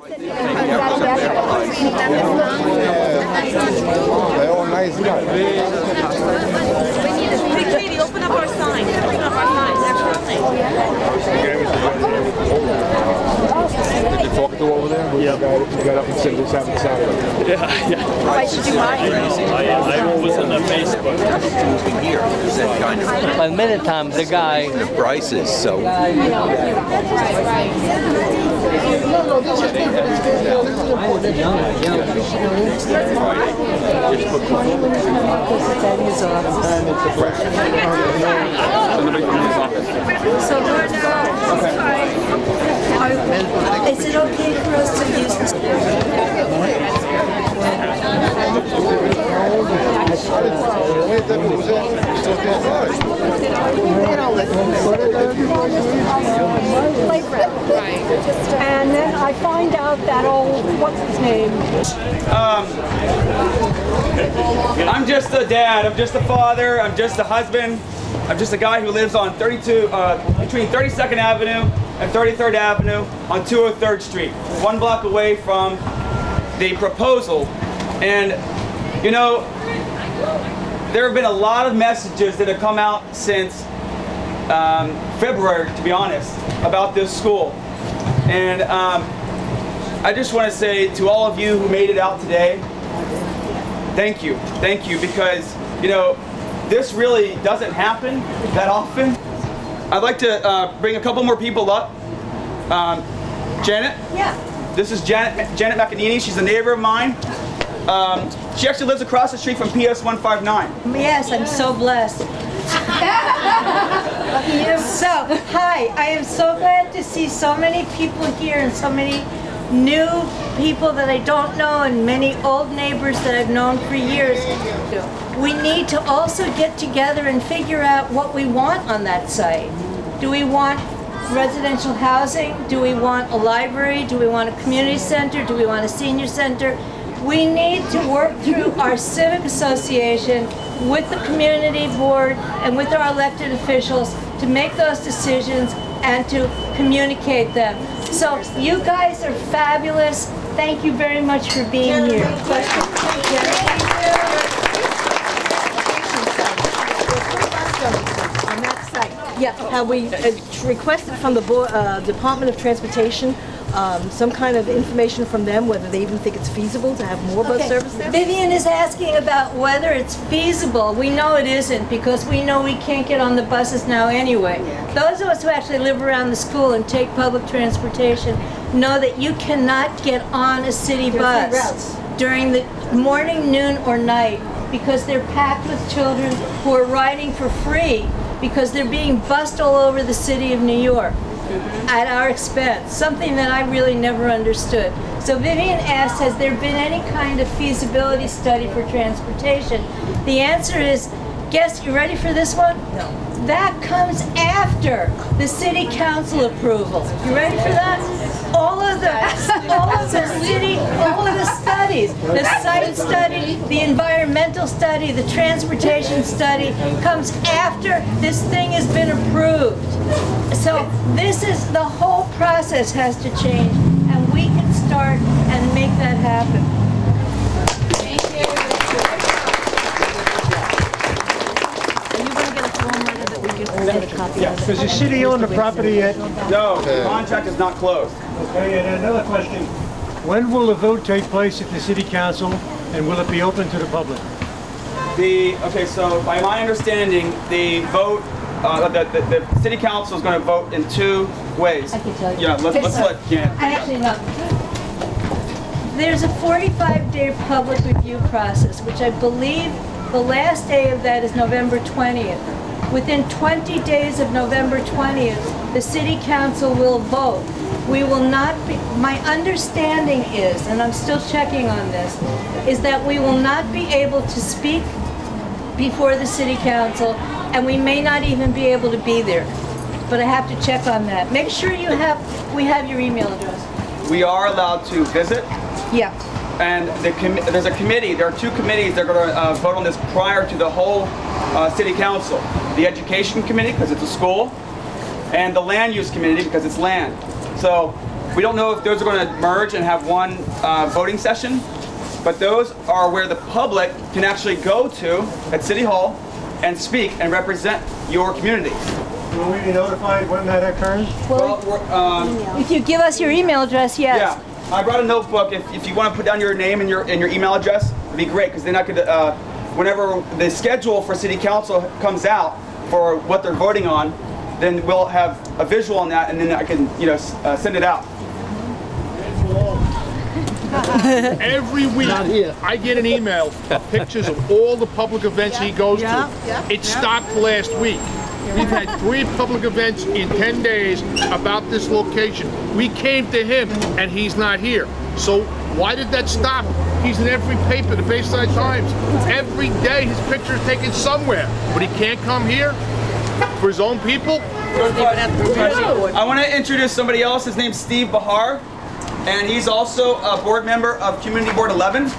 They're all nice guys. Hey, Katie, open up our sign. Open up our sign. Did you talk to over there? Yeah. You got up and said this happened Saturday. Yeah. Why should you mind? I was on the Facebook. Here, is that kind of And many times the guy the prices, so So we're now. Is it okay for us to use this? And then I find out that what's his name? I'm just a dad, I'm just a father, I'm just a husband, I'm just a guy who lives on between 32nd Avenue and 33rd Avenue on 203rd Street, 1 block away from the proposal. And you know, there have been a lot of messages that have come out since February, to be honest, about this school. And I just want to say to all of you who made it out today, thank you, because you know, this really doesn't happen that often. I'd like to bring a couple more people up. Janet? Yeah. This is Janet McAnini. She's a neighbor of mine. She actually lives across the street from PS 159. Yes, I'm so blessed. So, hi, I am so glad to see so many people here and so many new people that I don't know and many old neighbors that I've known for years. We need to also get together and figure out what we want on that site. Do we want residential housing? Do we want a library? Do we want a community center? Do we want a senior center? We need to work through our civic association with the community board and with our elected officials to make those decisions and to communicate them. So you guys are fabulous. Thank you very much for being here. On that site. Yeah, have we requested from the Department of Transportation some kind of information from them, whether they even think it's feasible to have more bus service there? Vivian is asking about whether it's feasible. We know it isn't because we know we can't get on the buses now anyway. Those of us who actually live around the school and take public transportation know that you cannot get on a city bus during the morning, noon, or night because they're packed with children who are riding for free because they're being bussed all over the city of New York at our expense, something that I really never understood. So Vivian asked, has there been any kind of feasibility study for transportation? The answer is, guess, you ready for this one? No. That comes after the city council approval. You ready for that? All of the studies, the site study, the environmental study, the transportation study comes after this thing has been approved. So this is, the whole process has to change and we can start and make that happen. Thank you. Are you going to get a form letter that we can get a copy of? Does the city own the property yet? No, the contract is not closed. Okay, and another question. When will the vote take place at the city council, and will it be open to the public? Okay, so by my understanding, the vote, the city council is going to vote in 2 ways. I can tell you. Yeah, let's let Janet. Actually, no. There's a 45-day public review process, which I believe the last day of that is November 20th. Within 20 days of November 20th, the city council will vote. We will not be, my understanding is, and I'm still checking on this, is that we will not be able to speak before the city council, and we may not even be able to be there. But I have to check on that. Make sure we have your email address. We are allowed to visit. Yeah. And there's a committee, there are 2 committees that are going to vote on this prior to the whole city council. The education committee, because it's a school, and the land use committee, because it's land. So We don't know if those are going to merge and have one voting session, but those are where the public can actually go to at City Hall and speak and represent your community. Will we be notified when that occurs? Well, If you give us your email address, yes. yeah, I brought a notebook. If you want to put down your name and your email address, it'd be great, because then I could, whenever the schedule for City Council comes out for what they're voting on, then we'll have a visual on that, and then I can, send it out. Every week, I get an email of pictures of all the public events he goes to. It stopped last week. We've had 3 public events in 10 days about this location. We came to him, and he's not here. So why did that stop? He's in every paper, the Bayside Times. Every day his picture is taken somewhere, but he can't come here for his own people? I want to introduce somebody else. His name's Steve Bahar, and he's also a board member of Community Board 11.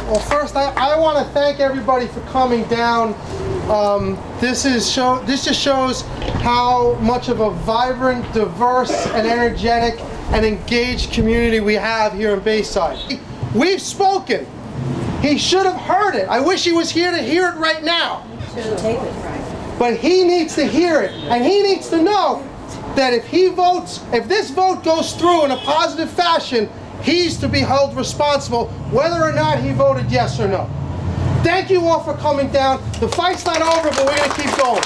Well, first, I want to thank everybody for coming down. This just shows how much of a vibrant, diverse, and energetic and engaged community we have here in Bayside. We've spoken. He should have heard it. I wish he was here to hear it right now. But he needs to hear it, and he needs to know that if this vote goes through in a positive fashion, he's to be held responsible whether or not he voted yes or no. Thank you all for coming down. The fight's not over, but we're going to keep going.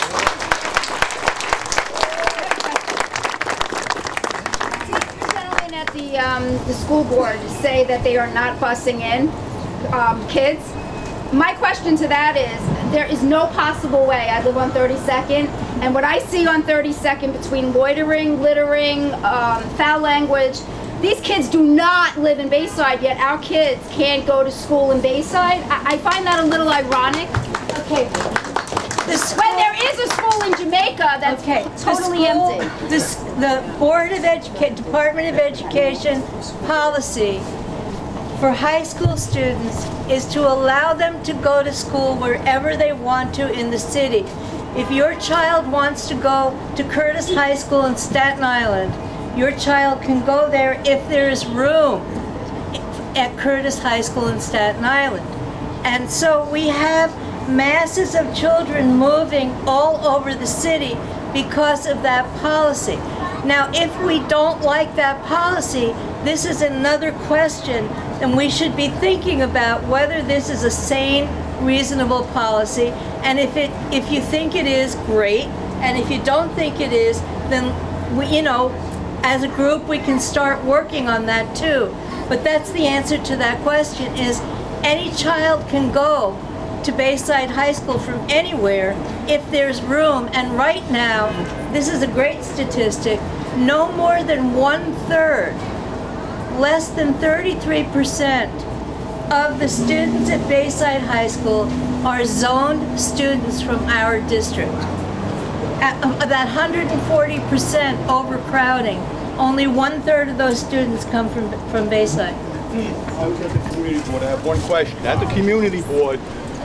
Gentlemen at the school board say that they are not busing in kids. My question to that is, there is no possible way. I live on 32nd, and what I see on 32nd between loitering, littering, foul language, these kids do not live in Bayside, yet our kids can't go to school in Bayside. I find that a little ironic. Okay. When there is a school in Jamaica that's totally empty. The Department of Education policy for high school students is to allow them to go to school wherever they want to in the city. If your child wants to go to Curtis High School in Staten Island, your child can go there if there is room at Curtis High School in Staten Island. And so we have masses of children moving all over the city because of that policy. Now, if we don't like that policy, this is another question, and we should be thinking about whether this is a sane, reasonable policy. And if you think it is, great. And if you don't think it is, then as a group, we can start working on that too. But that's the answer to that question, is any child can go to Bayside High School from anywhere if there's room. And right now, this is a great statistic, no more than 1/3, less than 33% of the students at Bayside High School are zoned students from our district. About 140% overcrowding. Only 1/3 of those students come from Bayside. I was at the community board. I have one question. At the community board,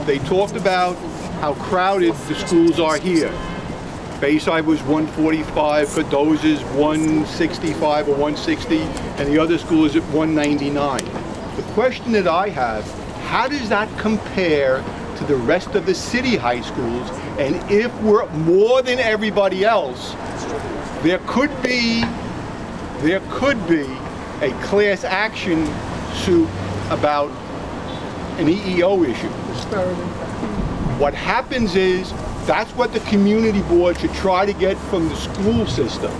they talked about how crowded the schools are here. Bayside was 145, Cardoza's 165 or 160, and the other school is at 199. The question that I have, how does that compare to the rest of the city high schools? And if we're more than everybody else, there could be a class action suit about an EEO issue. What happens is, that's what the community board should try to get from the school system.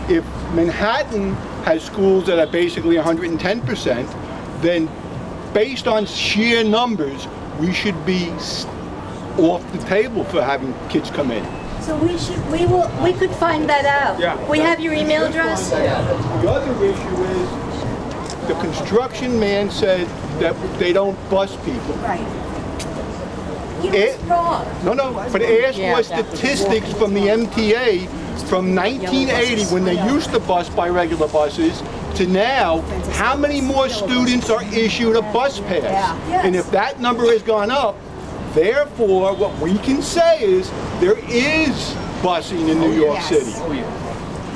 If Manhattan has schools that are basically 110%, then based on sheer numbers, we should be off the table for having kids come in. So we could find that out. Yeah. We have your email address? The other issue is, the construction man said that they don't bus people. Right. He was wrong. No, but ask for statistics from the MTA from 1980, when they used to bus by regular buses, to now, how many more students are issued a bus pass? Yes. And if that number has gone up, therefore, what we can say is there is busing in New York City.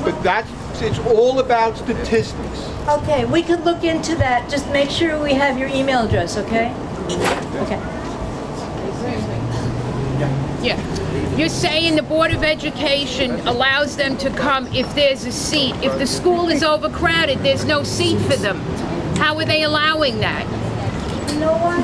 But it's all about statistics. Okay, we could look into that. Just make sure we have your email address, okay? Okay. Yeah. You're saying the Board of Education allows them to come if there's a seat. If the school is overcrowded, there's no seat for them. How are they allowing that? You know what?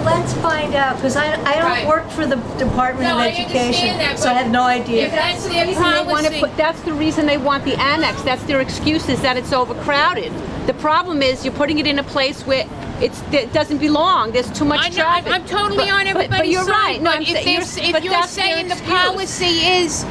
Let's find out, because I don't work for the Department of Education, so I have no idea. If that's their policy. That's the reason they want the annex. That's their excuse, is that it's overcrowded. The problem is you're putting it in a place where it doesn't belong. There's too much traffic. I'm totally on everybody's but you're side. right. No, But if you're saying the policy is,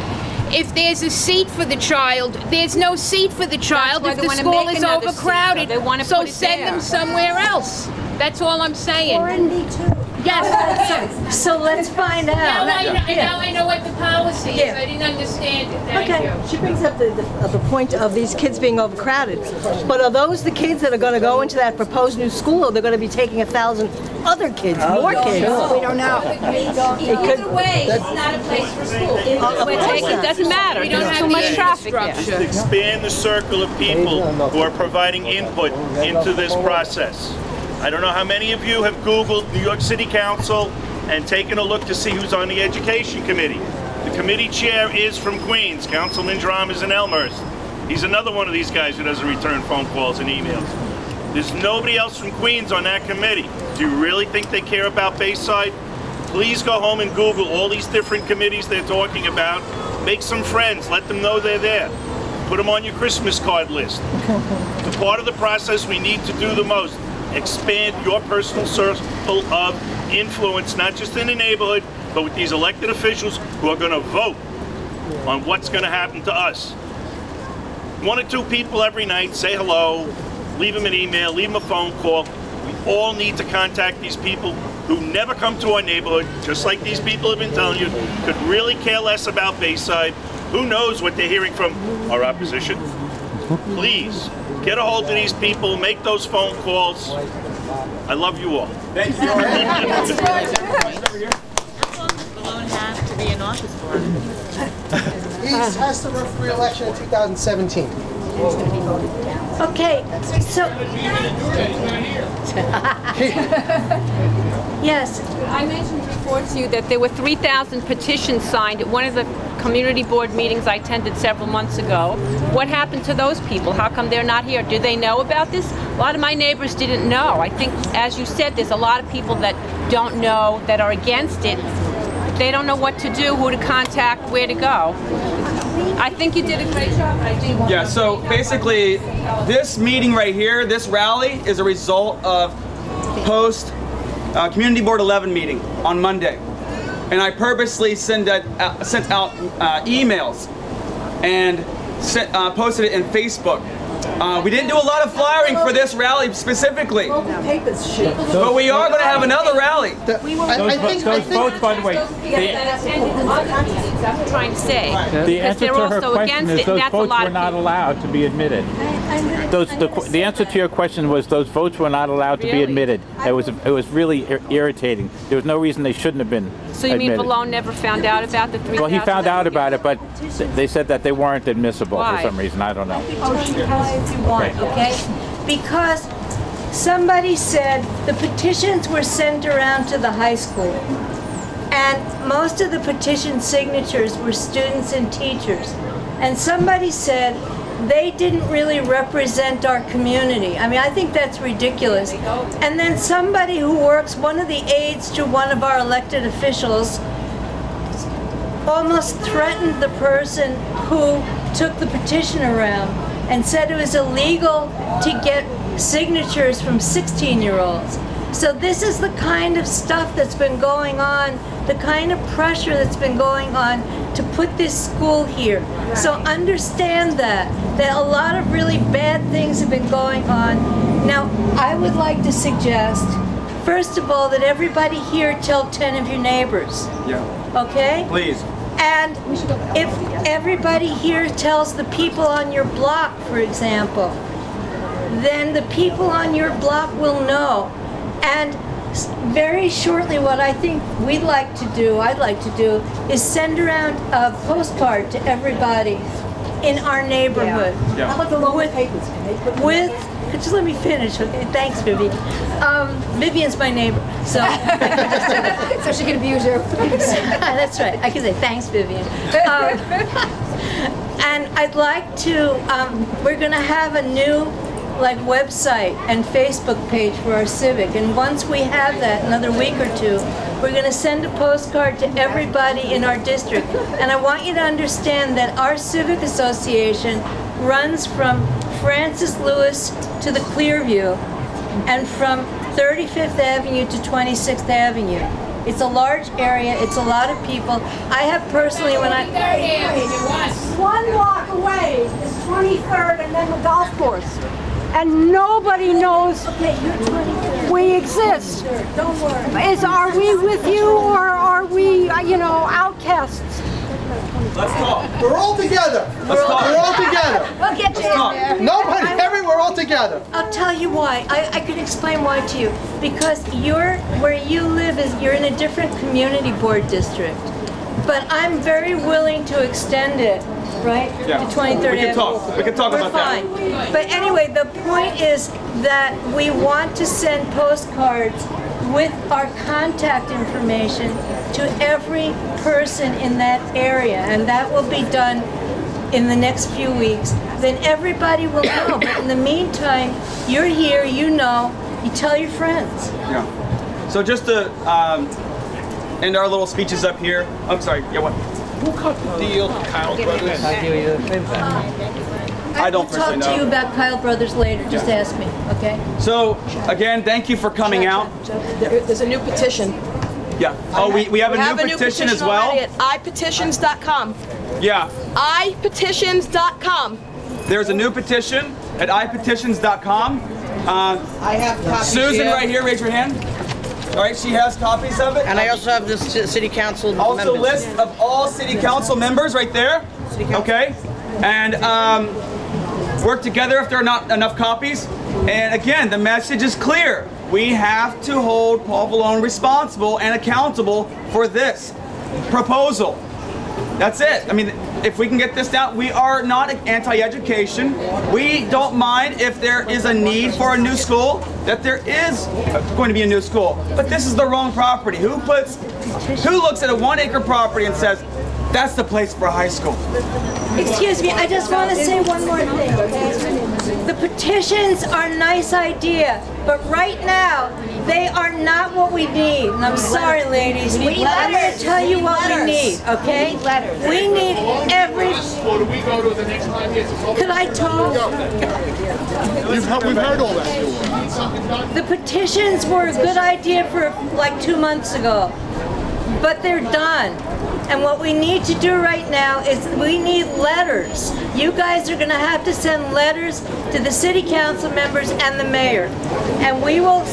if there's a seat for the child, there's no seat for the child if the school is overcrowded. They want to so put it send them somewhere else. That's all I'm saying. Or in B2. Yes. So let's find out. Now I know what the policy is. I didn't understand it. Thank you. She brings up the point of these kids being overcrowded. But are those the kids that are going to go into that proposed new school, or they're going to be taking 1,000 other kids, more kids? We don't know. Either way, it's not a place for school. It doesn't matter. There's too much traffic there. Expand the circle of people who are providing input into this process. I don't know how many of you have Googled New York City Council and taken a look to see who's on the Education Committee. The committee chair is from Queens. Councilman Drum is in Elmhurst. He's another one of these guys who doesn't return phone calls and emails. There's nobody else from Queens on that committee. Do you really think they care about Bayside? Please go home and Google all these different committees they're talking about. Make some friends. Let them know they're there. Put them on your Christmas card list. The part of the process we need to do the most. Expand your personal circle of influence, not just in the neighborhood, but with these elected officials who are going to vote on what's going to happen to us. 1 or 2 people every night, say hello, leave them an email, leave them a phone call. We all need to contact these people who never come to our neighborhood, just like these people have been telling you, could really care less about Bayside. Who knows what they're hearing from our opposition? Please, get a hold of these people, make those phone calls. I love you all. Thank you. How long does Vallone have to be in office for? He has to run for re-election in 2017. Okay, so... Yes. I mentioned before to you that there were 3,000 petitions signed at one of the community board meetings I attended several months ago. What happened to those people? How come they're not here? Do they know about this? A lot of my neighbors didn't know. I think, as you said, there's a lot of people that don't know, that are against it. They don't know what to do, who to contact, where to go. I think you did a great job. Yeah, so basically, this meeting right here, this rally, is a result of post Community Board 11 meeting on Monday. And I purposely sent out emails and posted it in Facebook. We didn't do a lot of flyering for this rally specifically, but we are going to have another rally. Those votes, by the way, I'm trying to say. the answer to her question is those votes were not allowed to be admitted. The answer to your question was those votes were not allowed to be admitted. It was really irritating. There was no reason they shouldn't have been So you mean admitted. Vallone never found out about the 3,000? Well, he found out about it, but they said that they weren't admissible Why? for some reason. I don't know. If you want, okay? Because somebody said the petitions were sent around to the high school, and most of the petition signatures were students and teachers. And somebody said they didn't really represent our community. I mean, I think that's ridiculous. And then somebody who works, one of the aides to one of our elected officials, almost threatened the person who took the petition around and said it was illegal to get signatures from 16-year-olds. So this is the kind of stuff that's been going on, the kind of pressure that's been going on to put this school here. So understand that a lot of really bad things have been going on. Now, I would like to suggest, first of all, that everybody here tell 10 of your neighbors. Yeah. Okay? Please. And if everybody here tells the people on your block, for example, then the people on your block will know. And very shortly, what I think I'd like to do, is send around a postcard to everybody in our neighborhood. Yeah. How about the local papers? Can they put them With, just let me finish, okay? Thanks, Vivian. Vivian's my neighbor, so I can just do that. So she can abuse you. That's right. I can say thanks, Vivian. And I'd like to. We're going to have a new, website and Facebook page for our civic. And once we have that, another week or two, we're going to send a postcard to everybody in our district. And I want you to understand that our civic association runs from Francis Lewis to the Clearview, and from 35th Avenue to 26th Avenue. It's a large area, it's a lot of people. I have personally, when I... 1 block away is 23rd and then the golf course. And nobody knows we exist. Don't worry. Are we with you or are we, outcasts? Let's talk. We're all together. Let's talk. We're all together. We'll get you in there. Nobody, we're all together. I'll tell you why. I can explain why to you. Because where you live you're in a different community board district. But I'm very willing to extend it, right? Yeah. To 23rd Avenue. We can talk about that. We're fine. But anyway, the point is that we want to send postcards with our contact information to every person in that area, and that will be done in the next few weeks. Then everybody will know. But in the meantime, you're here, you tell your friends. Yeah. So just to end our little speeches up here. I'm sorry. Yeah, what? Who cut the deal to Kyle Brothers? I don't personally know. I'll talk to you about Kyle Brothers later. Just ask me, okay? So again, thank you for coming out. There's a new petition. Yeah. Oh, we have a new petition as well. At ipetitions.com. Yeah. ipetitions.com. There's a new petition at ipetitions.com. I have copies. Susan, here. right here, raise your hand. All right, she has copies of it. And I also have the city council also members. list of all city council members right there. Okay. And work together if there are not enough copies. And again, the message is clear. We have to hold Paul Vallone responsible and accountable for this proposal. That's it. I mean, if we can get this down, we are not anti-education. We don't mind if there is a need for a new school, that there is going to be a new school. But this is the wrong property. Who looks at a 1 acre property and says, that's the place for a high school? Excuse me, I just want to say one more thing, okay? The petitions are a nice idea, but right now, they are not what we need. And I'm sorry, ladies. I'm going to tell you what we need, okay? We need every... Could I talk? We've heard all that. The petitions were a good idea for like 2 months ago, but they're done. And what we need to do right now is we need letters. You guys are going to have to send letters to the city council members and the mayor. And we will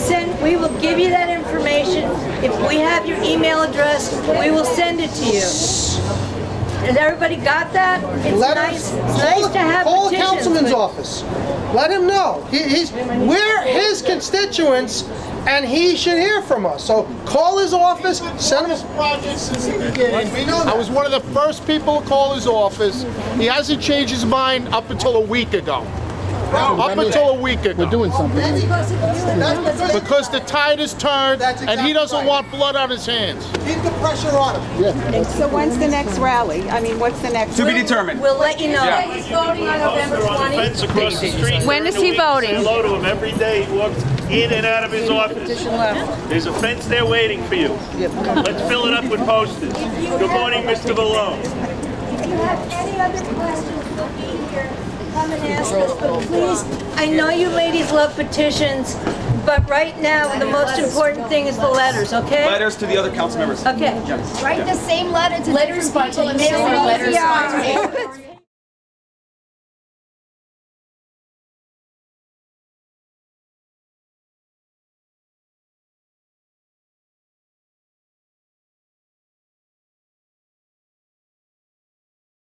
give you that information. If we have your email address, we will send it to you. Has everybody got that? It's nice to have Call the petitions, councilman's but- office. Let him know. We're his constituents, and he should hear from us. So call his office, send him. I was one of the first people to call his office. He hasn't changed his mind up until a week ago. Up until a week ago. We're doing something. Because the tide is turned, and he doesn't want blood on his hands. Keep the pressure on him. Yeah. So when's the next rally? I mean, what's the next? To be determined. We'll let you know. Yeah. He's voting on November 20th. Fence across the street. When is he voting? Say hello to him every day. He walks in and out of his office. There's a fence there waiting for you. Let's fill it up with posters. Good morning, Mr. Vallone. If you have any other questions, we'll be here. Come and ask us, but please, I know you ladies love petitions, but right now the most important thing is the letters, okay? Letters to the other council members. Okay. Write the same letter to Letters different people and mail it letters. easier.